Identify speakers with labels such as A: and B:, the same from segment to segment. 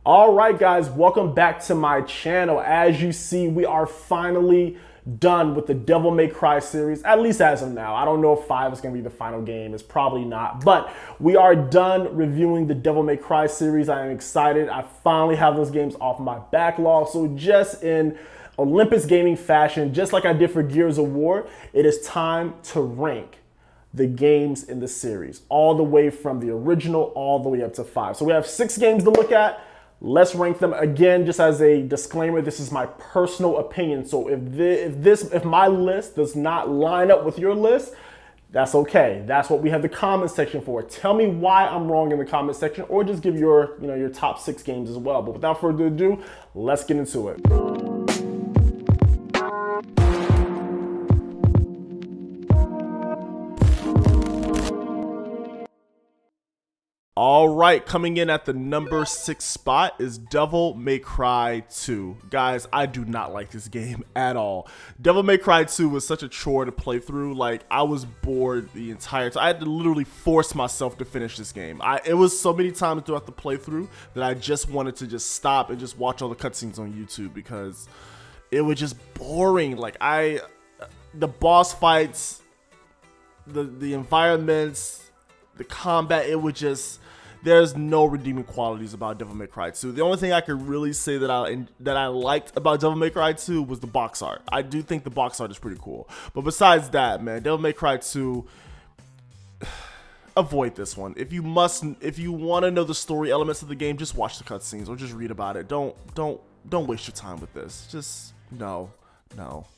A: All right, guys, welcome back to my channel. As you see, we are finally done with the Devil May Cry series, at least as of now. I don't know if 5 is going to be the final game. It's probably not, but we are done reviewing the Devil May Cry series. I am excited. I finally have those games off my backlog. So just in Olympus Gaming fashion, just like I did for Gears of War, it is time to rank the games in the series, all the way from the original all the way up to 5. So we have 6 games to look at. Let's rank them. Again, just as a disclaimer, this is my personal opinion. So if my list does not line up with your list, that's okay. That's what we have the comment section for. Tell me why I'm wrong in the comment section, or just give your top 6 games as well. But without further ado, let's get into it. All right, coming in at the number 6 spot is Devil May Cry 2. Guys, I do not like this game at all. Devil May Cry 2 was such a chore to play through. Like, I was bored the entire time. I had to literally force myself to finish this game. It was so many times throughout the playthrough that I just wanted to just stop and just watch all the cutscenes on YouTube because it was just boring. Like, the boss fights, the environments, the combat, it would just... There's no redeeming qualities about Devil May Cry 2. The only thing I could really say that I liked about Devil May Cry 2 was the box art. I do think the box art is pretty cool. But besides that, man, Devil May Cry 2, avoid this one. If you want to know the story elements of the game, just watch the cutscenes or just read about it. Don't waste your time with this. Just no.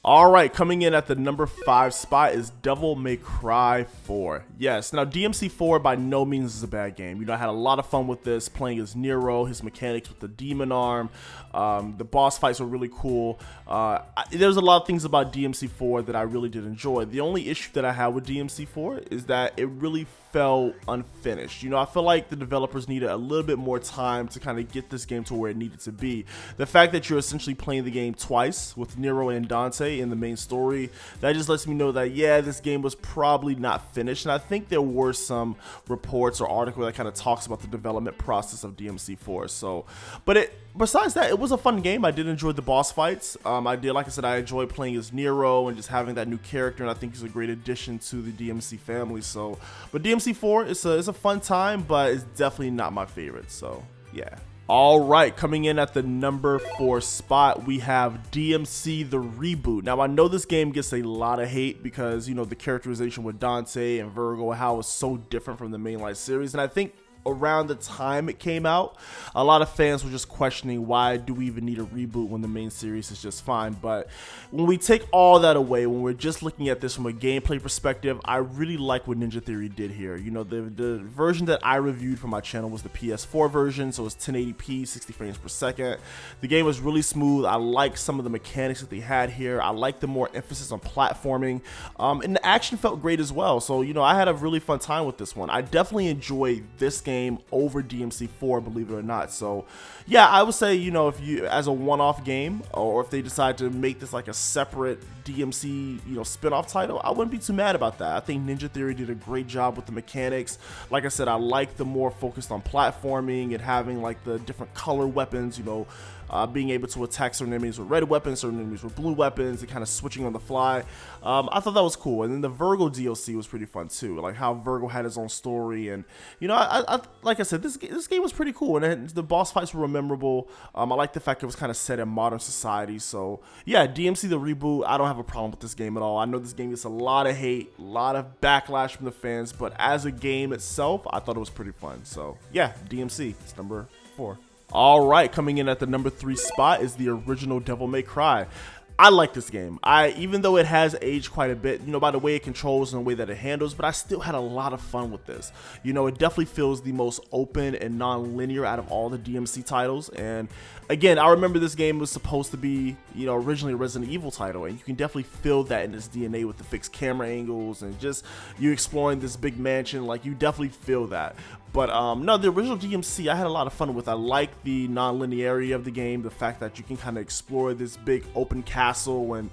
A: All right, coming in at the number 5 spot is Devil May Cry 4. Yes, now DMC4 by no means is a bad game. I had a lot of fun with this, playing as Nero, his mechanics with the demon arm. The boss fights were really cool. There's a lot of things about DMC4 that I really did enjoy. The only issue that I had with DMC4 is that it really felt unfinished. I feel like the developers needed a little bit more time to kind of get this game to where it needed to be. The fact that you're essentially playing the game twice with Nero and Dante in the main story, that just lets me know that, yeah, this game was probably not finished. And I think there were some reports or articles that kind of talks about the development process of DMC4. So, besides that, it was a fun game. I did enjoy the boss fights. Like I said, I enjoyed playing as Nero and just having that new character, and I think he's a great addition to the DMC family. So, but DMC4 is a fun time, but it's definitely not my favorite. So, yeah. All right, coming in at the number 4 spot, we have DMC the Reboot. Now, I know this game gets a lot of hate because, the characterization with Dante and Virgo, how it's so different from the mainline series, and I think around the time it came out, a lot of fans were just questioning, why do we even need a reboot when the main series is just fine? But when we take all that away, when we're just looking at this from a gameplay perspective, I really like what Ninja Theory did here. The version that I reviewed for my channel was the PS4 version, so it's 1080p, 60 frames per second. The game was really smooth. I like some of the mechanics that they had here. I like the more emphasis on platforming, and the action felt great as well. So, I had a really fun time with this one. I definitely enjoyed this game over DMC4, believe it or not. So yeah, I would say, if you, as a one-off game, or if they decide to make this like a separate DMC, spin-off title, I wouldn't be too mad about that. I think Ninja Theory did a great job with the mechanics. Like I said, I like the more focused on platforming and having like the different color weapons, being able to attack certain enemies with red weapons, certain enemies with blue weapons, and kind of switching on the fly. I thought that was cool. And then the Virgo DLC was pretty fun too, like how Virgo had his own story. And like I said, this game was pretty cool, and the boss fights were memorable. I like the fact it was kind of set in modern society. So yeah, DMC the Reboot, I don't have a problem with this game at all. I know this game gets a lot of hate, a lot of backlash from the fans, but as a game itself, I thought it was pretty fun. So yeah, DMC, it's number 4. All right, coming in at the number 3 spot is the original Devil May Cry. I like this game. Even though it has aged quite a bit, by the way it controls and the way that it handles, but I still had a lot of fun with this. It definitely feels the most open and non-linear out of all the DMC titles. And again, I remember this game was supposed to be, originally a Resident Evil title, and you can definitely feel that in its DNA with the fixed camera angles and just you exploring this big mansion. Like, you definitely feel that. But no, the original DMC, I had a lot of fun with. I like the non-linearity of the game, the fact that you can kind of explore this big open castle and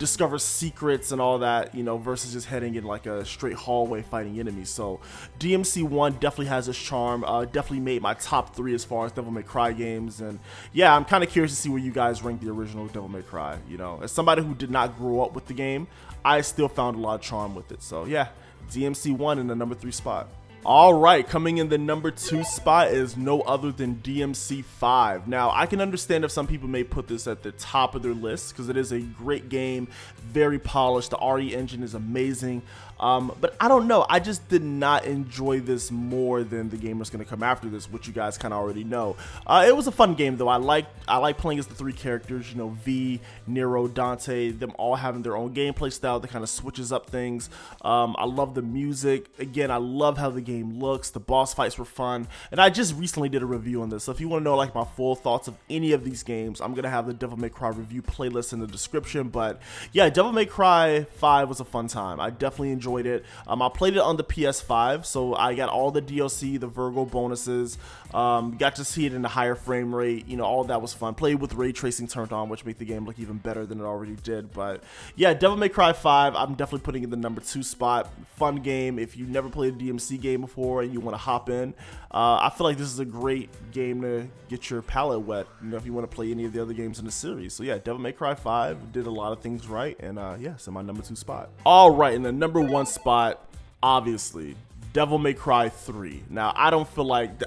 A: discover secrets and all that, you know, versus just heading in like a straight hallway fighting enemies. So DMC1 definitely has its charm. Definitely made my top 3 as far as Devil May Cry games. And yeah, I'm kind of curious to see where you guys rank the original Devil May Cry. You know, as somebody who did not grow up with the game, I still found a lot of charm with it. So yeah, DMC1 in the number 3 spot. All right, coming in the number 2 spot is no other than DMC5. Now, I can understand if some people may put this at the top of their list because it is a great game, very polished. The RE engine is amazing. But I don't know. I just did not enjoy this more than the game that's going to come after this, which you guys kind of already know. It was a fun game, though. I like playing as the 3 characters, you know, V, Nero, Dante, them all having their own gameplay style that kind of switches up things. I love the music. Again, I love how the game looks. The boss fights were fun. And I just recently did a review on this. So if you want to know like my full thoughts of any of these games, I'm going to have the Devil May Cry review playlist in the description. But yeah, Devil May Cry 5 was a fun time. I definitely enjoyed it. I played it on the PS5, so I got all the DLC, the Virgo bonuses, got to see it in a higher frame rate, you know, all that was fun. Played with ray tracing turned on, which made the game look even better than it already did. But yeah, Devil May Cry 5, I'm definitely putting in the number 2 spot. Fun game. If you never played a DMC game before and you want to hop in, I feel like this is a great game to get your palate wet, you know, if you want to play any of the other games in the series. So yeah, Devil May Cry 5 did a lot of things right, and yeah, it's in my number 2 spot. All right, in the number 1 spot, obviously, Devil May Cry 3. Now, I feel like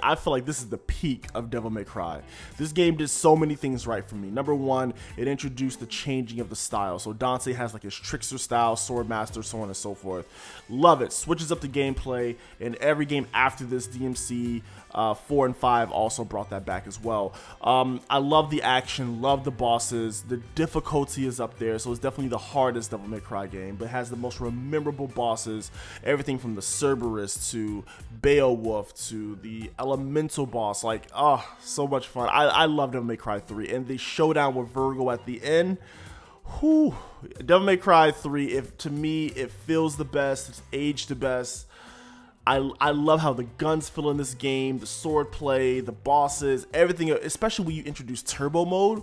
A: this is the peak of Devil May Cry. This game did so many things right for me. Number 1, it introduced the changing of the style. So Dante has like his trickster style, sword master, so on and so forth. Love it. Switches up the gameplay, and every game after this, DMC 4 and 5 also brought that back as well. I love the action, love the bosses. The difficulty is up there, so it's definitely the hardest Devil May Cry game, but it has the most memorable bosses. Everything from the Cerberus to Beowulf to the elemental boss. Like, oh, so much fun. I love Devil May Cry 3, and the showdown with Virgo at the end. Whew. Devil May Cry 3, to me, it feels the best. It's aged the best. I love how the guns feel in this game, the sword play, the bosses, everything, especially when you introduce turbo mode.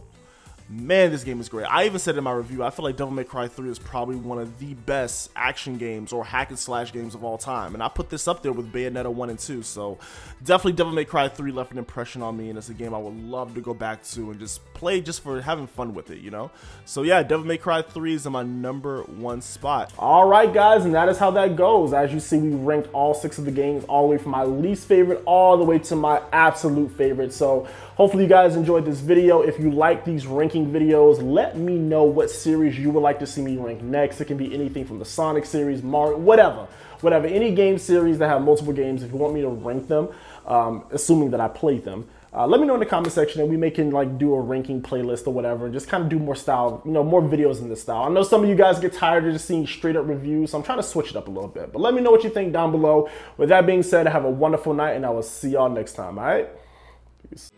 A: Man, this game is great. I even said in my review, I feel like Devil May Cry 3 is probably one of the best action games or hack and slash games of all time. And I put this up there with Bayonetta 1 and 2. So definitely Devil May Cry 3 left an impression on me, and it's a game I would love to go back to and just play just for having fun with it, you know? So yeah, Devil May Cry 3 is in my number 1 spot. All right, guys, and that is how that goes. As you see, we ranked all 6 of the games all the way from my least favorite all the way to my absolute favorite. So hopefully you guys enjoyed this video. If you like these ranking videos, let me know what series you would like to see me rank next. It can be anything from the Sonic series, Mario, whatever, any game series that have multiple games. If you want me to rank them, assuming that I played them, let me know in the comment section, and we can like do a ranking playlist or whatever, and just kind of do more style, you know, more videos in this style. I know some of you guys get tired of just seeing straight up reviews, so I'm trying to switch it up a little bit. But let me know what you think down below. With that being said, have a wonderful night, and I will see y'all next time. All right, peace.